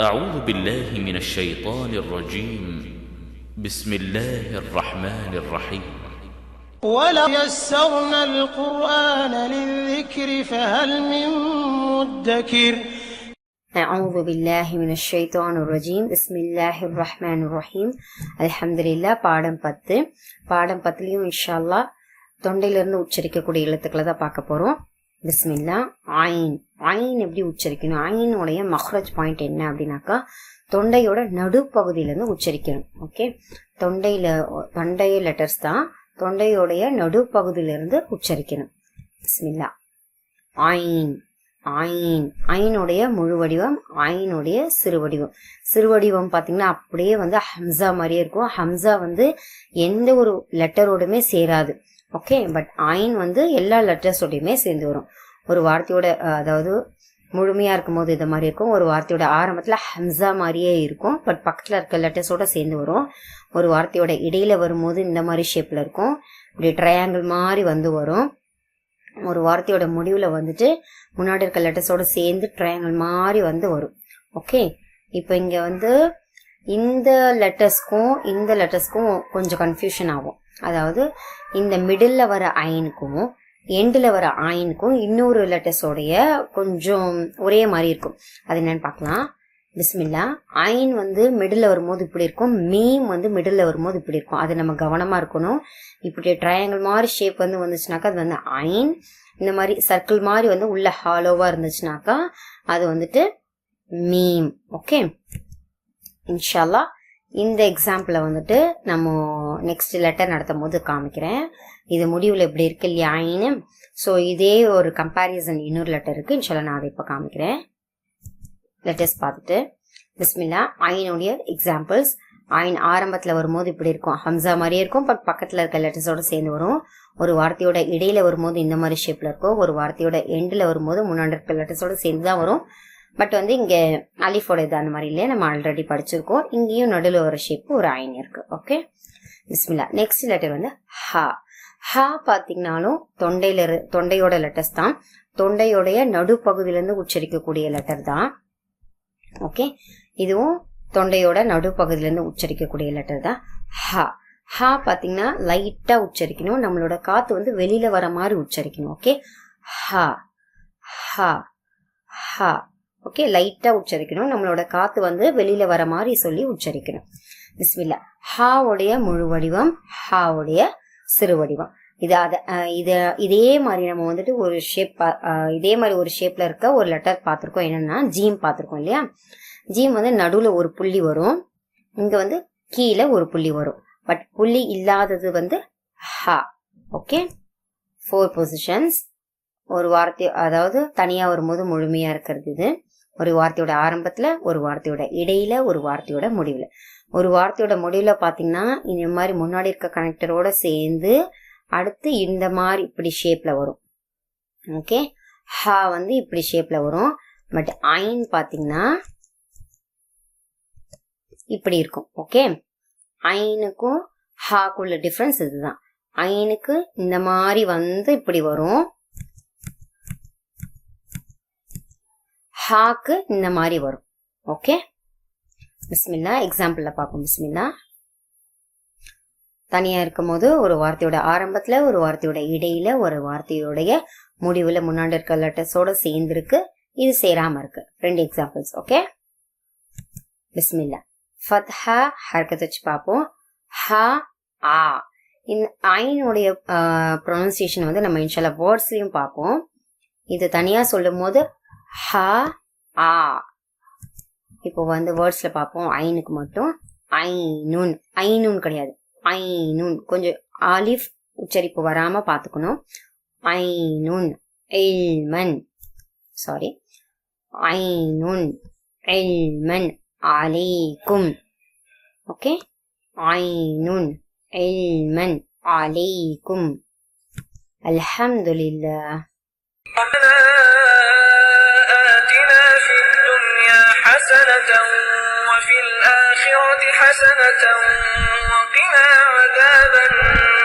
أعوذ بالله من الشيطان الرجيم بسم الله الرحمن الرحيم ولو يسرنا القرآن للذكر فهل من مدكر أعوذ بالله من الشيطان الرجيم بسم الله الرحمن الرحيم الحمد لله. பாடம் 10 பாடம் 10லயும் இன்ஷா அல்லாஹ் தொண்டையிலிருந்து உச்சரிக்கக்கூடிய எழுத்துக்களை தான் பார்க்க போறோம். பிஸ்மில்லா. ஐன். ஐன் எப்படி உச்சரிக்கணும்? ஐனுடைய மஹ்ரஜ் பாயிண்ட் என்ன அப்படின்னாக்கா தொண்டையோட நடுப்பகுதியிலேருந்து உச்சரிக்கணும். ஓகே, தொண்டை லெட்டர்ஸ் தான் தொண்டையோடைய நடுப்பகுதியிலிருந்து உச்சரிக்கணும். பிஸ்மில்லா. ஐன். ஐன். ஐனுடைய முழு வடிவம், ஐனுடைய சிறுவடிவம் பார்த்தீங்கன்னா அப்படியே வந்து ஹம்சா மாதிரியே இருக்கும். ஹம்சா வந்து எந்த ஒரு லெட்டரோடுமே சேராது. ஓகே, பட் ஐன் வந்து எல்லா லெட்டர்ஸோடையுமே சேர்ந்து வரும். ஒரு வார்த்தையோட அதாவது முழுமையா இருக்கும் போது இது மாதிரி இருக்கும். ஒரு வார்த்தையோட ஆரம்பத்துல ஹம்சா மாதிரியே இருக்கும், பட் பக்கத்துல இருக்க லெட்டர்ஸோட சேர்ந்து வரும். ஒரு வார்த்தையோட இடையில வரும்போது இந்த மாதிரி ஷேப்ல இருக்கும், இப்படி ட்ரையாங்கிள் மாதிரி வந்து வரும். ஒரு வார்த்தையோட முடிவுல வந்துட்டு முன்னாடி இருக்க லெட்டர்ஸோட சேர்ந்து ட்ரையாங்கிள் மாதிரி வந்து வரும். ஓகே, இப்போ இங்க வந்து இந்த லெட்டர்ஸ்க்கும் கொஞ்சம் கன்ஃபியூஷன் ஆகும். அதாவது இந்த மிடில் வர ஐனுக்கும் எண்டில் வர ஐனுக்கும் இன்னொரு லெட்டர்ஸோடைய கொஞ்சம் ஒரே மாதிரி இருக்கும். அது என்னன்னு பார்க்கலாம். பிஸ்மில்லா. ஐன் வந்து மிடில் வரும்போது இப்படி இருக்கும், மீம் வந்து மிடில் வரும்போது இப்படி இருக்கும். அது நம்ம கவனமா இருக்கணும். இப்படி ட்ரையாங்கிள் மாதிரி ஷேப் வந்து வந்துச்சுனாக்கா அது வந்து ஐன். இந்த மாதிரி சர்க்கிள் மாதிரி வந்து உள்ள ஹாலோவா இருந்துச்சுனாக்கா அது வந்துட்டு மீம். ஓகே, இன்ஷால்லா இந்த எக்ஸாம்பிளை வந்துட்டு நம்ம நெக்ஸ்ட் லெட்டர் நடத்தும் போது காமிக்கிறேன். இது முடிவில் எப்படி இருக்கு இல்லையா ஐனு. ஸோ இதே ஒரு கம்பேரிசன் இன்னொரு லெட்டர் இருக்கு. இன்ஷால்லா நான் அதை இப்போ காமிக்கிறேன். லெட்டர்ஸ் பார்த்துட்டு பிஸ்மில்லா. ஐனுடைய எக்ஸாம்பிள்ஸ். ஐன் ஆரம்பத்தில் வரும்போது இப்படி இருக்கும், ஹம்சா மாதிரியே இருக்கும், பட் பக்கத்தில் இருக்க லெட்டர்ஸோட சேர்ந்து வரும். ஒரு வார்த்தையோட இடையில வரும்போது இந்த மாதிரி ஷேப்ல இருக்கும். ஒரு வார்த்தையோட எண்டில் வரும்போது முன்னாடி இருக்க லெட்டர்ஸோட சேர்ந்து தான் வரும். பட் வந்து இங்க அலிஃபோட இது அந்த மாதிரி இல்லையா, நம்ம ஆல்ரெடி படிச்சிருக்கோம். இங்கேயும் நடுவில் ஒரு ஷேப் ஒரு ஐன் இருக்கு. ஓகே, பிஸ்மில்லா. நெக்ஸ்ட் லெட்டர் வந்து ஹா. ஹா பார்த்தீங்கன்னாலும் தொண்டையோட லெட்டர்ஸ் தான், தொண்டையோடைய நடுப்பகுதியிலிருந்து உச்சரிக்கக்கூடிய லெட்டர் தான். ஓகே, இதுவும் தொண்டையோட நடுப்பகுதியிலிருந்து உச்சரிக்கக்கூடிய லெட்டர் தான் ஹா. ஹா பார்த்தீங்கன்னா லைட்டா உச்சரிக்கணும், நம்மளோட காத்து வந்து வெளியில வர மாதிரி உச்சரிக்கணும். ஓகே, ஹா ஹா ஹா. ஓகே, லைட்டா உச்சரிக்கணும், நம்மளோட காத்து வந்து வெளியில வர மாதிரி சொல்லி உச்சரிக்கணும். பிஸ்மில்லா. ஹாவுடைய முழு வடிவம், ஹாவுடைய சிறு வடிவம். இதே மாதிரி நம்ம வந்துட்டு ஒரு ஷேப், இதே மாதிரி ஒரு ஷேப்ல இருக்க ஒரு லெட்டர் பார்த்திருக்கோம். என்னன்னா ஜீம் பார்த்திருக்கோம் இல்லையா. ஜீம் வந்து நடுவுல ஒரு புள்ளி வரும், இங்க வந்து கீழே ஒரு புள்ளி வரும், பட் புள்ளி இல்லாதது வந்து ஹா. Okay, 4 positions. ஒரு வார்த்தை அதாவது தனியா வரும்போது முழுமையா இருக்கிறது இது. ஒரு வார்த்தையோட ஆரம்பத்துல, ஒரு வார்த்தையோட இடையில, ஒரு வார்த்தையோட முடிவுல. ஒரு வார்த்தையோட முடிவுல பாத்தீங்கன்னா இந்த மாதிரி முன்னாடி இருக்க கனெக்டரோட சேர்ந்து அடுத்து இந்த மாதிரி இப்படி ஷேப்ல வரும். ஓகே, ஹா வந்து இப்படி ஷேப்ல வரும், பட் ஐன் பாத்தீங்கன்னா இப்படி இருக்கும். ஓகே, ஐனுக்கும் ஹாக்குள்ள டிஃபரன்ஸ் இதுதான். ஐனுக்கு இந்த மாதிரி வந்து இப்படி வரும், ஹாக்கு இந்த மாதிரி வரும். ஓகே, பிஸ்மில்லா. எக்ஸாம்பிள்ல பார்ப்போம். பிஸ்மில்லா. தனியா இருக்கும் போது ஒரு வார்த்தையோட ஆரம்பத்துல, ஒரு வார்த்தையோட இடையில, ஒரு வார்த்தையோடைய முடிவுல முன்னாடி இருக்க லெட்டர்ஸோட சேர்ந்து இருக்கு, இது சேராம இருக்கு. 2 எக்ஸாம்பிள்ஸ். ஓகே, பிஸ்மில்லா. ஃபத்ஹா ஹர்கத் வச்சு பார்ப்போம். ஹா ஆ. இந்த ஐனுடைய ப்ரொனன்சியேஷன் வந்து நம்ம இன்ஷால்லா வேர்ட்ஸ்லயும் பார்ப்போம். இது தனியா சொல்லும் போது ஹா ஆ. இப்போ வந்து வேர்ட்ஸ்ல பார்ப்போம். ஐனுக்கு மட்டும் ஐநூன். ஐநூன் கிடையாது, ஐநூன். கொஞ்சம் ஆலிஃப் உச்சரிப்பு வராம பாத்துக்கணும். ஐநூன் இல்மன். சாரி, ஐநூன் இல்மன் அலைக்கும். ஓகே, ஐநூன் இல்மன் அலைக்கும். அல்ஹம்துலில்லாஹ். وفي الآخرة حسنة وقنا عذاب النار